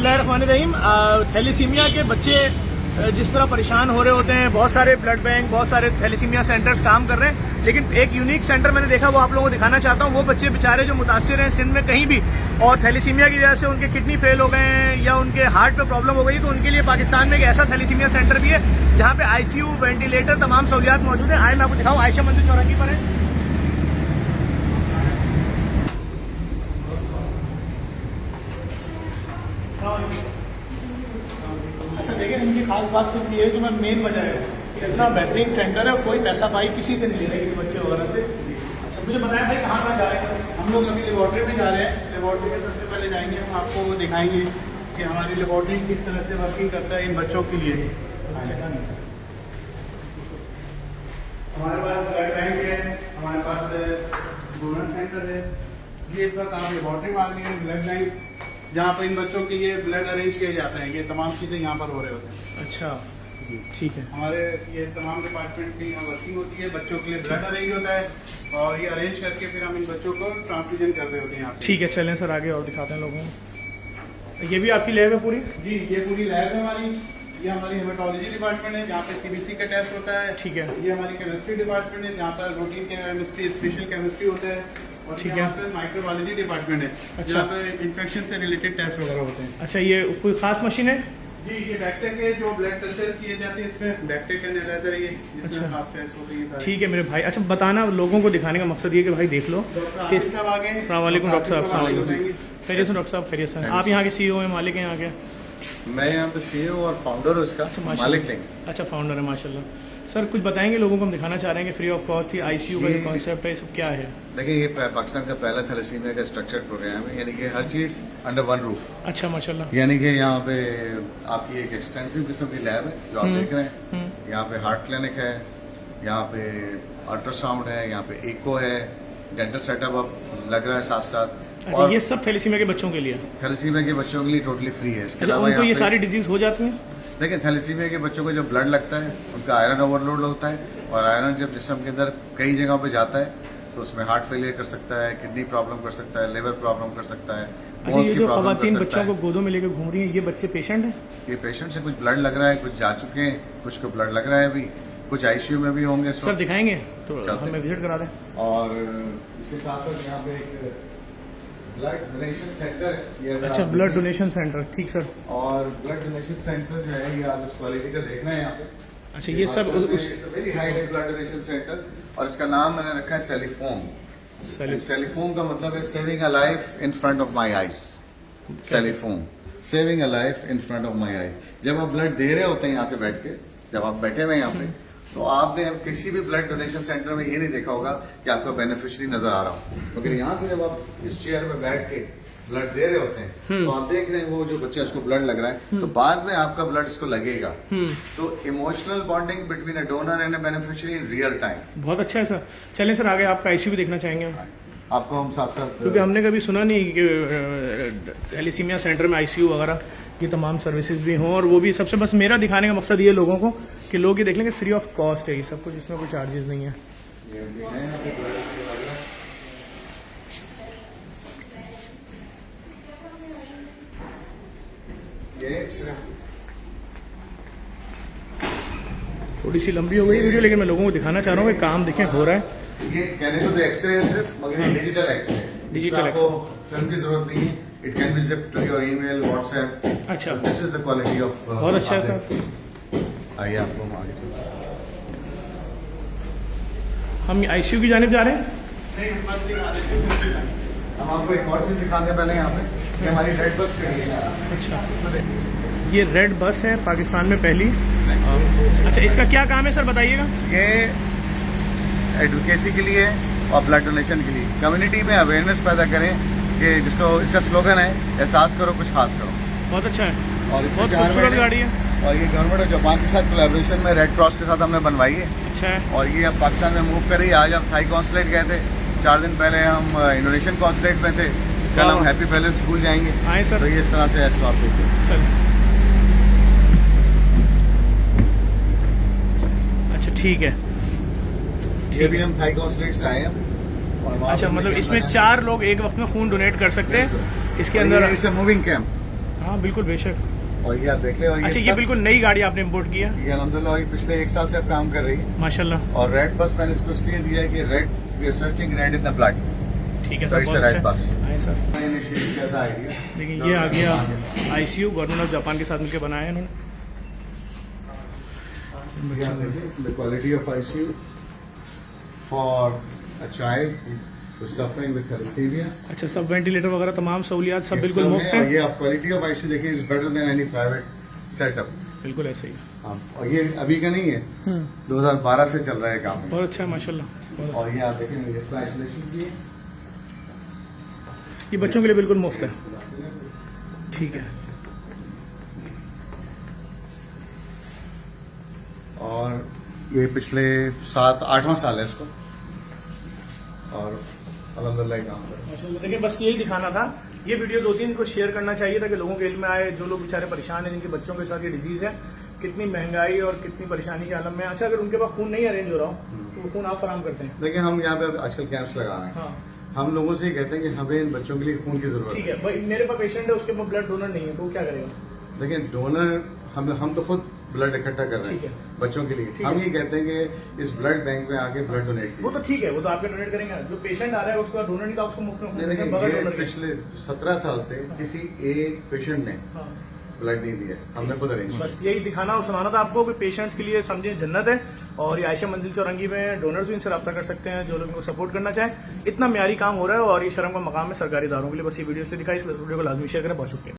बिस्मिल्लाहिर्रहमानिर्रहीम। थैलेसीमिया के बच्चे जिस तरह परेशान हो रहे होते हैं, बहुत सारे ब्लड बैंक, बहुत सारे थैलेसीमिया सेंटर्स काम कर रहे हैं, लेकिन एक यूनिक सेंटर मैंने देखा, वो आप लोगों को दिखाना चाहता हूँ। वो बच्चे बेचारे जो मुतासिर हैं सिंध में कहीं भी, और थैलेसीमिया की वजह से उनके किडनी फेल हो गए हैं या उनके हार्ट पे प्रॉब्लम हो गई, तो उनके लिए पाकिस्तान में एक ऐसा थैलेसीमिया सेंटर भी है जहाँ पे ICU, वेंटिलेटर, तमाम सहूलियात मौजूद है। आए मैं आपको दिखाऊँ, आयशा मंदिर चौराहे पर है। अच्छा देखिए, इनकी खास बात सिर्फ ये है, जो मैं मेन वजह है कि इतना बेहतरीन सेंटर है, कोई पैसा पाई किसी से नहीं ले रहे, किसी बच्चे वगैरह से। अच्छा मुझे बताया भाई कहाँ कहाँ जा रहे हैं हम लोग? अभी लेबॉर्ट्री में जा रहे हैं। लेबॉर्ट्री में सबसे पहले जाएंगे, हम आपको वो दिखाएंगे कि हमारी लेबॉर्ट्री किस तरह से वर्किंग करता है इन बच्चों के लिए। हमारे पास ब्लड बैंक है, हमारे पास डोनर सेंटर है। ये इस वक्त आप लेबॉर्ट्री में आ गए हैं, ब्लड बैंक, जहाँ पर इन बच्चों के लिए ब्लड अरेंज किए जाते हैं। ये तमाम चीज़ें यहाँ पर हो रहे होते हैं। अच्छा ठीक है। हमारे ये तमाम डिपार्टमेंट की यहाँ वर्किंग होती है, बच्चों के लिए ब्लड अरेंज होता है और ये अरेंज करके फिर हम इन बच्चों को ट्रांसफ्यूजन कर रहे होते हैं यहाँ पे। ठीक है, चलें सर आगे और दिखाते हैं लोगों को। ये भी आपकी लैब है पूरी? जी, ये पूरी लैब है हमारी। ये हमारी हेमेटोलॉजी डिपार्टमेंट है, जहाँ पे CBC का टेस्ट होता है। ठीक है। ये हमारी केमिस्ट्री डिपार्टमेंट है, जहाँ पर रूटीन केमिस्ट्री, स्पेशल केमिस्ट्री होता है। और ठीक यहाँ है। पे माइक्रोबायोलॉजी डिपार्टमेंट है, अच्छा। जहाँ पे इन्फेक्शन से रिलेटेड टेस्ट वगैरह होते हैं। अच्छा, ये कोई खास मशीन है? जी, ये बैक्टीरिया के जो ब्लड कल्चर किए जाते हैं, इसमें बैक्टीरिया का एनालाइजर है ये, अच्छा। जिसमें खास टेस्ट होते हैं। ठीक है मेरे भाई। अच्छा बताना, लोगों को दिखाने का मकसद ये कि भाई देख लो। डॉक्टर साहब आ गए। अस्सलाम वालेकुम डॉक्टर साहब। अस्सलाम वालेकुम। खैरियत से डॉक्टर साहब? खैरियत से। आप यहाँ के CEO हैं, मालिक हैं यहाँ के? मैं यहाँ पे CEO और फाउंडर हूँ इसका। अच्छा मालिक माशाल्लाह। नहीं। अच्छा फाउंडर है माशाल्लाह। सर कुछ बताएंगे लोगों को, हम दिखाना चाह रहे हैं कि free of cost he ICU का जो कॉन्सेप्ट है, सब क्या है? देखिए, ये पाकिस्तान का पहला थैलेसीमिया का स्ट्रक्चर्ड प्रोग्राम है, यानी कि हर चीज़ अंडर वन रूफ। अच्छा माशाल्लाह। यानी कि यहाँ पे आपकी एक एक्सटेंसिव किस्म की लैब है जो आप देख रहे हैं। यहाँ पे हार्ट क्लिनिक है, यहाँ पे अल्ट्रासाउंड है, यहाँ पे एको है, डेंटल सेटअप अब लग रहा है साथ साथ। अच्छा, ये सब थैलेसीमिया के बच्चों के लिए? थैलेसीमिया के बच्चों के लिए टोटली फ्री है। इसके अच्छा, अलावा उनको ये यहाँ पे सारी डिजीज हो जाती हैं? देखिए, थैलेसीमिया के बच्चों को जब ब्लड लगता है, उनका आयरन ओवरलोड होता है, और आयरन जब जिस्म के अंदर कई जगहों पे जाता है तो उसमें हार्ट फेलियर कर सकता है, किडनी प्रॉब्लम कर सकता है, लिवर प्रॉब्लम कर सकता है, अच्छा, बोन्स ये की जो प्रॉब्लम कर खवातीन सकता बच्चों को है। गोदों में लेकर घूम रही हैं, ये बच्चे पेशेंट हैं? ये पेशेंट से कुछ ब्लड लग रहा है, कुछ जा चुके हैं, कुछ को ब्लड लग रहा है अभी, कुछ ICU में भी होंगे। सर दिखाएंगे तो चलते हमें हैं। विजिट करा दें। और इसके साथ साथ यहाँ पे एक ब्लड डोनेशन सेंटर है। अच्छा, ब्लड डोनेशन सेंटर, ठीक सर। और ब्लड डोनेशन सेंटर जो है, ये आप इस क्वालिटी का देखना है यहाँ पे। अच्छा, ये सब very high blood donation centre, और इसका नाम मैंने रखा है सेलिफोम। सेलिफोम का मतलब है saving a life in front of my eyes. सेलिफोम, saving a life in front of my eyes. जब आप ब्लड दे रहे होते हैं यहाँ से बैठ के, जब आप बैठे हुए हैं यहाँ पे, तो आपने अब किसी भी ब्लड डोनेशन सेंटर में ये नहीं देखा होगा कि आपका बेनिफिशियरी नजर आ रहा हो, मगर यहाँ से जब आप इस चेयर में बैठ के ब्लड दे रहे होते हैं तो आप देख रहे हैं वो जो बच्चा इसको ब्लड लग रहा है, तो बाद में आपका ब्लड इसको लगेगा। तो emotional bonding between a donor and a beneficiary in real time. बहुत अच्छा है सर। चलें सर आगे, आपका ICU भी देखना चाहेंगे आपको हम साथ साथ, क्योंकि हमने कभी सुना नहीं कि थैलेसीमिया सेंटर में ICU वगैरह ये तमाम सर्विसेज भी हों, और वो भी सबसे बस मेरा दिखाने का मकसद ये लोगों को कि लोग ये देख लें कि फ्री ऑफ कॉस्ट है ये सब कुछ, इसमें कोई चार्जेस नहीं है। थोड़ी सी लंबी हो गई वीडियो, लेकिन मैं लोगों को दिखाना चाह रहा हूँ कि काम देखें हो रहा है। ये कहने को तो एक्सरे है सिर्फ, मगर ये डिजिटल एक्सरे है। डिजिटल आपको फिल्म की जरूरत नहीं है, it can be zipped to your email, WhatsApp. अच्छा, this is the quality of. बहुत अच्छा है सर। आइए आपको हम आगे चलते हैं। हम ICU की जानिब जा रहे हैं। नहीं, हम बस दिखा देते हैं। हम आपको एक और चीज दिखाते हैं पहले यहाँ पे, कि हमारी रेड बस खड़ी है। अच्छा, ये रेड बस है पाकिस्तान में पहली। अच्छा, इसका क्या काम है सर बताइएगा? ये एडवोकेसी के लिए और ब्लड डोनेशन के लिए कम्युनिटी में अवेयरनेस पैदा करें, कि जिसको इसका स्लोगन है एहसास करो कुछ खास करो। बहुत अच्छा है और बहुत खूबसूरत गाड़ी है। और ये गवर्नमेंट ऑफ जापान के साथ कोलैबोरेशन में रेड क्रॉस के साथ हमने बनवाई है। अच्छा है। और ये अब पाकिस्तान में मूव कर रही है। आज हम थाई कॉन्सुलेट गए थे, 4 दिन पहले हम इंडोनेशियन कॉन्सुलेट में थे, कल हम हैप्पी पैलेस स्कूल जाएंगे। आए सर। तो ये इस तरह से इसको आप देखिए। चल अच्छा ठीक है। ये भी हम थाई कॉन्सुलेट से आए हैं। अच्छा, मतलब इसमें 4 लोग एक वक्त में खून डोनेट कर सकते हैं इसके अंदर? It's a moving camp. हाँ बिल्कुल बेशक। और ये आप देख ले। और अच्छा, ये बिल्कुल नई गाड़ी आपने इम्पोर्ट की है? ये अल्हम्दुलिल्लाह और ये पिछले 1 साल से अब काम कर रही है माशाल्लाह। और रेड बस मैंने इसको इसलिए दिया है कि red we are searching red in the black. ठीक है So सर, it's बहुत a red अच्छा bus. है सर। मैंने इनिशिएट किया था आइडिया। देखिए ये आ गया ICU, गवर्नमेंट ऑफ जापान के साथ मिलकर बनाया है इन्होंने। The quality of ICU for a child who's suffering with thalassemia. अच्छा, सब वेंटिलेटर वगैरह तमाम सहूलियात सब ये बिल्कुल सब मुफ्त है और है। ये आप क्वालिटी ऑफ ICU देखिए is better than any private setup. बिल्कुल ऐसे ही। हाँ, और ये अभी का नहीं है, 2012 से चल रहा है काम। बहुत अच्छा है माशाल्लाह, बहुत अच्छा। और ये आप देखेंगे इसका आइसोलेशन भी है। ये बच्चों के लिए बिल्कुल मुफ्त है। ठीक है। और ये पिछले 7-8वां साल है इसको और अल्हम्दुलिल्लाह काम कर रहा है। माशाल्लाह। देखिए बस यही दिखाना था। ये वीडियोस होती हैं इनको शेयर करना चाहिए ताकि लोगों के इल्म में आए, जो लोग बेचारे परेशान हैं, जिनके बच्चों के साथ ये डिजीज़ है, कितनी महंगाई और कितनी परेशानी के आलम में। अच्छा, अगर उनके पास खून नहीं अरेंज हो रहा हो तो वो खून आप फराम करते हैं? देखिए हम यहाँ पे आजकल कैंप्स लगा रहे हैं। हाँ हम लोगों से ही कहते हैं कि हमें इन बच्चों के लिए खून की जरूरत ठीक है। है भाई, मेरे पास पेशेंट है, उसके पास ब्लड डोनर नहीं है तो वो क्या करेगा? देखिए डोनर हम तो खुद ब्लड इकट्ठा कर रहे ठीक हैं है। बच्चों के लिए। ठीक हम है। ये कहते हैं कि इस ब्लड बैंक में आके ब्लड डोनेट वो तो ठीक है, वो तो आपके डोनेट करेंगे। जो पेशेंट आ रहा है उसका डोनर नहीं था, उसको मुफ्त में खून देंगे, बगैर कीजिए। डोनर के। पिछले 17 साल से किसी एक पेशेंट ने हाँ। ब्लड नहीं दिया, हमने खुद अरेंज किया। बस यही दिखाना और सुनाना था आपको कि पेशेंट्स के लिए समझे जन्नत है। और ये आयशा मंजिल चौरंगी में डोनर्स भी इनसे रब्ता कर सकते हैं जो लोग इनको सपोर्ट करना चाहें। इतना म्यारी काम हो रहा है और ये शर्म का मकाम है सरकारी इदारों के लिए। बस ये वीडियो से दिखाई, इस वीडियो को लाजमी शेयर करें। बहुत शुक्रिया।